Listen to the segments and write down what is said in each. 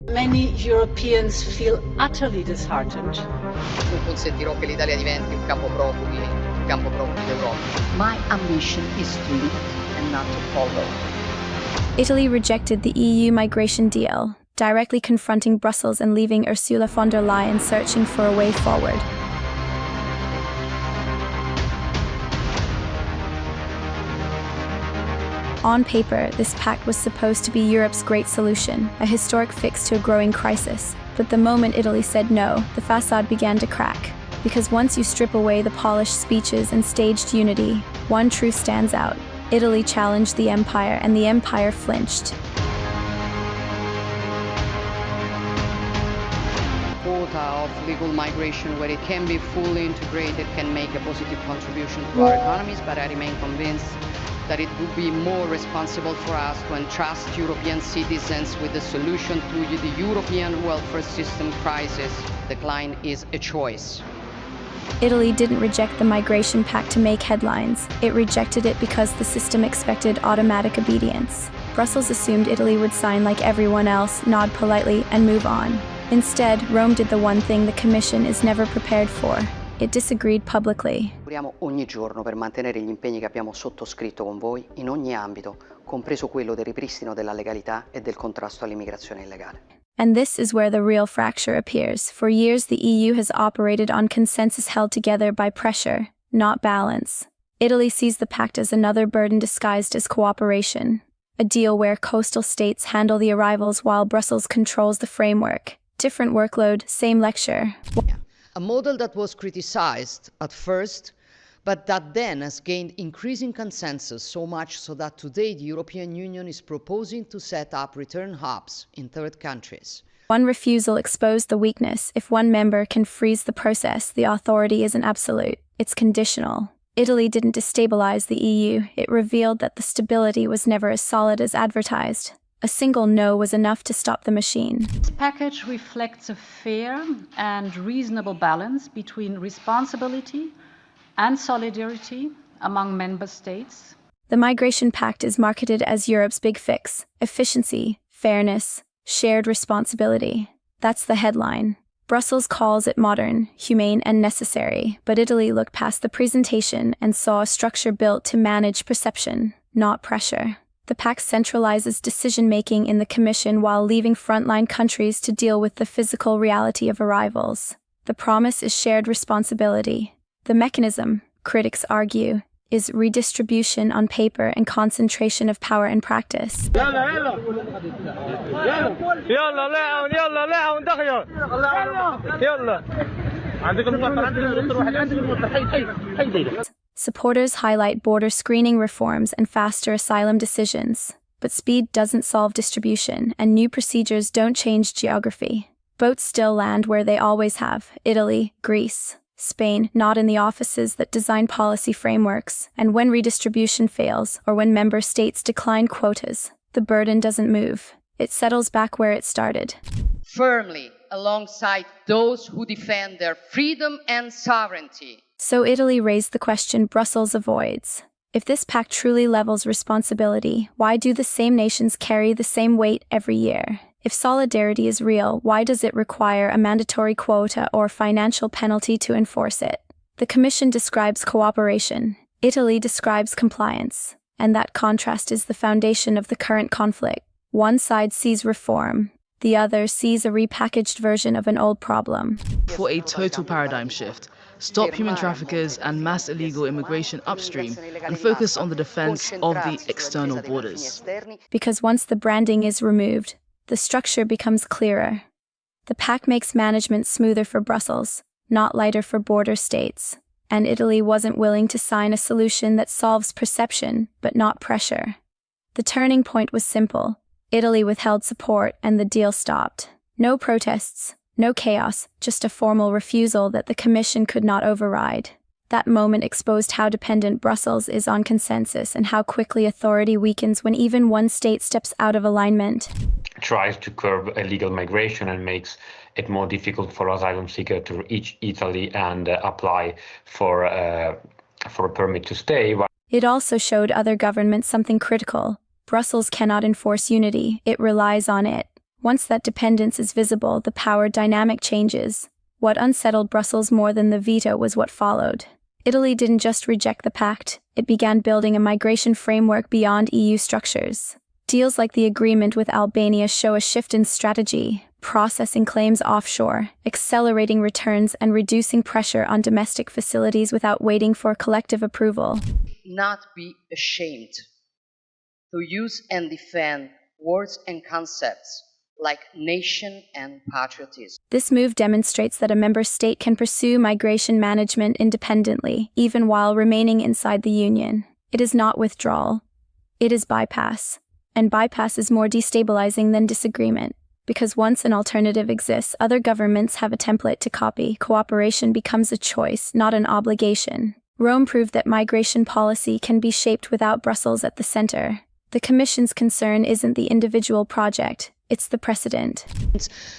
Many Europeans feel utterly disheartened. Non consentirò che l'Italia diventi un campo profughi d'Europa. My ambition is to lead and not to follow. Italy rejected the EU migration deal, directly confronting Brussels and leaving Ursula von der Leyen searching for a way forward. On paper, this pact was supposed to be Europe's great solution, a historic fix to a growing crisis. But the moment Italy said no, the facade began to crack. Because once you strip away the polished speeches and staged unity, one truth stands out. Italy challenged the empire, and the empire flinched. Quota of legal migration where it can be fully integrated can make a positive contribution to our economies, but I remain convinced that it would be more responsible for us to entrust European citizens with the solution to the European welfare system crisis. Decline is a choice. Italy didn't reject the migration pact to make headlines. It rejected it because the system expected automatic obedience. Brussels assumed Italy would sign like everyone else, nod politely, and move on. Instead, Rome did the one thing the Commission is never prepared for. It disagreed publicly. Lavoriamo ogni giorno per mantenere gli impegni che abbiamo sottoscritto con voi in ogni ambito, compreso quello del ripristino della legalità e del contrasto all'immigrazione illegale. And this is where the real fracture appears. For years, the EU has operated on consensus held together by pressure, not balance. Italy sees the pact as another burden disguised as cooperation, a deal where coastal states handle the arrivals while Brussels controls the framework. Different workload, same lecture. A model that was criticized at first, but that then has gained increasing consensus, so much so that today the European Union is proposing to set up return hubs in third countries. One refusal exposed the weakness. If one member can freeze the process, the authority isn't absolute, it's conditional. Italy didn't destabilize the EU, it revealed that the stability was never as solid as advertised. A single no was enough to stop the machine. This package reflects a fair and reasonable balance between responsibility and solidarity among member states. The Migration Pact is marketed as Europe's big fix: efficiency, fairness, shared responsibility. That's the headline. Brussels calls it modern, humane, and necessary, but Italy looked past the presentation and saw a structure built to manage perception, not pressure. The pact centralizes decision-making in the Commission while leaving frontline countries to deal with the physical reality of arrivals. The promise is shared responsibility. The mechanism, critics argue, is redistribution on paper and concentration of power in practice. Supporters highlight border screening reforms and faster asylum decisions. But speed doesn't solve distribution, and new procedures don't change geography. Boats still land where they always have: Italy, Greece, Spain, not in the offices that design policy frameworks. And when redistribution fails, or when member states decline quotas, the burden doesn't move. It settles back where it started. Firmly alongside those who defend their freedom and sovereignty. So Italy raised the question Brussels avoids. If this pact truly levels responsibility, why do the same nations carry the same weight every year? If solidarity is real, why does it require a mandatory quota or financial penalty to enforce it? The Commission describes cooperation. Italy describes compliance. And that contrast is the foundation of the current conflict. One side sees reform. The other sees a repackaged version of an old problem. For a total paradigm shift, stop human traffickers and mass illegal immigration upstream and focus on the defense of the external borders. Because once the branding is removed, the structure becomes clearer. The pact makes management smoother for Brussels, not lighter for border states. And Italy wasn't willing to sign a solution that solves perception, but not pressure. The turning point was simple. Italy withheld support and the deal stopped. No protests, no chaos, just a formal refusal that the Commission could not override. That moment exposed how dependent Brussels is on consensus and how quickly authority weakens when even one state steps out of alignment. Tries to curb illegal migration and makes it more difficult for asylum seekers to reach Italy and apply for a permit to stay. It also showed other governments something critical. Brussels cannot enforce unity, it relies on it. Once that dependence is visible, the power dynamic changes. What unsettled Brussels more than the veto was what followed. Italy didn't just reject the pact, it began building a migration framework beyond EU structures. Deals like the agreement with Albania show a shift in strategy, processing claims offshore, accelerating returns, and reducing pressure on domestic facilities without waiting for collective approval. Not be ashamed to use and defend words and concepts like nation and patriotism. This move demonstrates that a member state can pursue migration management independently, even while remaining inside the Union. It is not withdrawal. It is bypass. And bypass is more destabilizing than disagreement. Because once an alternative exists, other governments have a template to copy. Cooperation becomes a choice, not an obligation. Rome proved that migration policy can be shaped without Brussels at the center. The Commission's concern isn't the individual project, it's the precedent.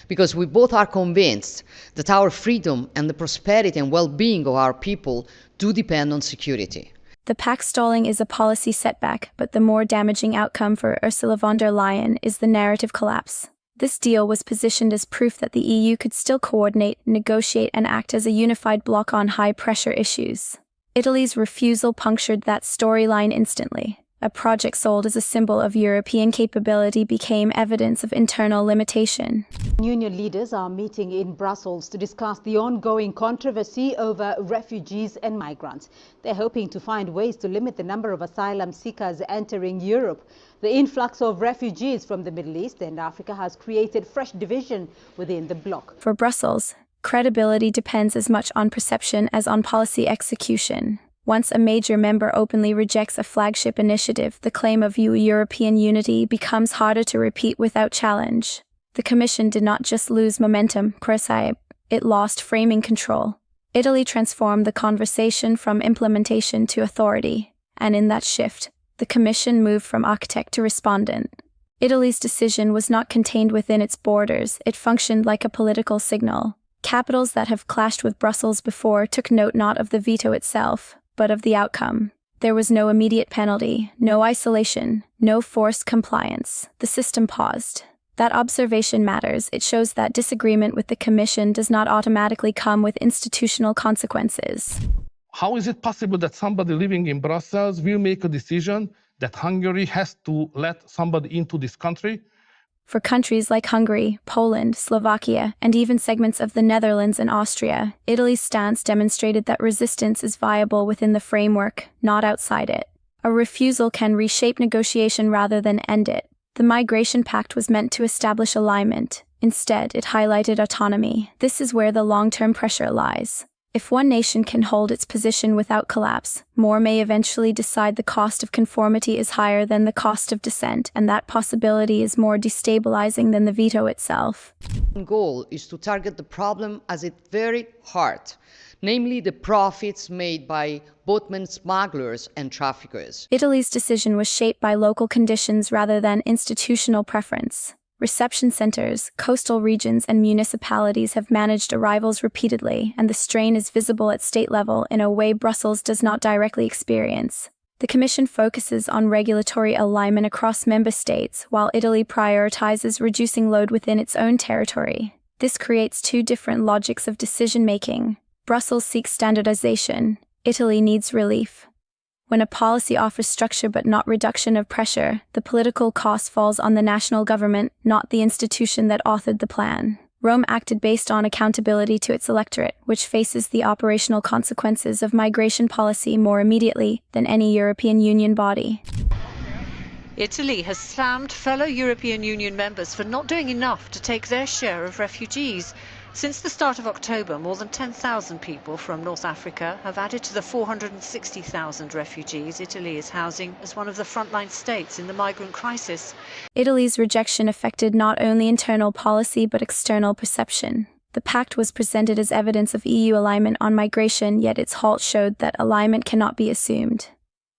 Because we both are convinced that our freedom and the prosperity and well-being of our people do depend on security. The pact stalling is a policy setback, but the more damaging outcome for Ursula von der Leyen is the narrative collapse. This deal was positioned as proof that the EU could still coordinate, negotiate, and act as a unified bloc on high-pressure issues. Italy's refusal punctured that storyline instantly. A project sold as a symbol of European capability became evidence of internal limitation. Union leaders are meeting in Brussels to discuss the ongoing controversy over refugees and migrants. They're hoping to find ways to limit the number of asylum seekers entering Europe. The influx of refugees from the Middle East and Africa has created fresh division within the bloc. For Brussels, credibility depends as much on perception as on policy execution. Once a major member openly rejects a flagship initiative, the claim of European unity becomes harder to repeat without challenge. The Commission did not just lose momentum, reshape, it lost framing control. Italy transformed the conversation from implementation to authority, and in that shift, the Commission moved from architect to respondent. Italy's decision was not contained within its borders, it functioned like a political signal. Capitals that have clashed with Brussels before took note not of the veto itself, but of the outcome. There was no immediate penalty, no isolation, no forced compliance. The system paused. That observation matters. It shows that disagreement with the Commission does not automatically come with institutional consequences. How is it possible that somebody living in Brussels will make a decision that Hungary has to let somebody into this country? For countries like Hungary, Poland, Slovakia, and even segments of the Netherlands and Austria, Italy's stance demonstrated that resistance is viable within the framework, not outside it. A refusal can reshape negotiation rather than end it. The Migration Pact was meant to establish alignment. Instead, it highlighted autonomy. This is where the long-term pressure lies. If one nation can hold its position without collapse, more may eventually decide the cost of conformity is higher than the cost of dissent, and that possibility is more destabilizing than the veto itself. The goal is to target the problem at its very heart, namely the profits made by boatmen smugglers and traffickers. Italy's decision was shaped by local conditions rather than institutional preference. Reception centers, coastal regions, and municipalities have managed arrivals repeatedly, and the strain is visible at state level in a way Brussels does not directly experience. The Commission focuses on regulatory alignment across member states, while Italy prioritizes reducing load within its own territory. This creates two different logics of decision-making. Brussels seeks standardization. Italy needs relief. When a policy offers structure but not reduction of pressure, the political cost falls on the national government, not the institution that authored the plan. Rome acted based on accountability to its electorate, which faces the operational consequences of migration policy more immediately than any European Union body. Italy has slammed fellow European Union members for not doing enough to take their share of refugees. Since the start of October, more than 10,000 people from North Africa have added to the 460,000 refugees Italy is housing as one of the frontline states in the migrant crisis. Italy's rejection affected not only internal policy but external perception. The pact was presented as evidence of EU alignment on migration, yet its halt showed that alignment cannot be assumed.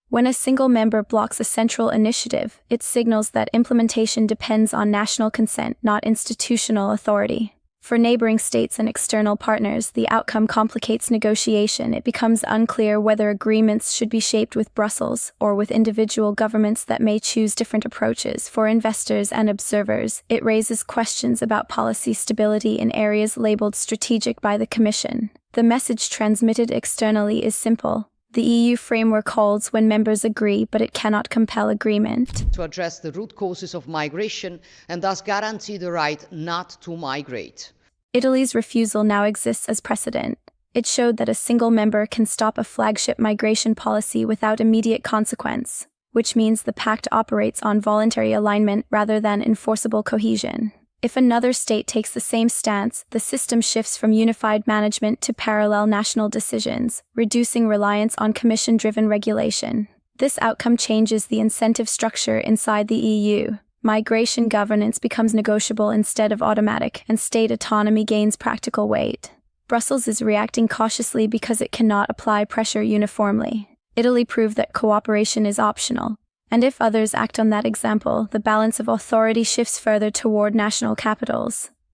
When a single member blocks a central initiative, it signals that implementation depends on national consent, not institutional authority. For neighboring states and external partners, the outcome complicates negotiation. It becomes unclear whether agreements should be shaped with Brussels or with individual governments that may choose different approaches. For investors and observers, it raises questions about policy stability in areas labeled strategic by the Commission. The message transmitted externally is simple. The EU framework holds when members agree, but it cannot compel agreement. To address the root causes of migration and thus guarantee the right not to migrate. Italy's refusal now exists as precedent. It showed that a single member can stop a flagship migration policy without immediate consequence, which means the pact operates on voluntary alignment rather than enforceable cohesion. If another state takes the same stance, the system shifts from unified management to parallel national decisions, reducing reliance on Commission-driven regulation. This outcome changes the incentive structure inside the EU. Migration governance becomes negotiable instead of automatic, and state autonomy gains practical weight. Brussels is reacting cautiously because it cannot apply pressure uniformly. Italy proved that cooperation is optional. And if others act on that example, the balance of authority shifts further toward national capitals.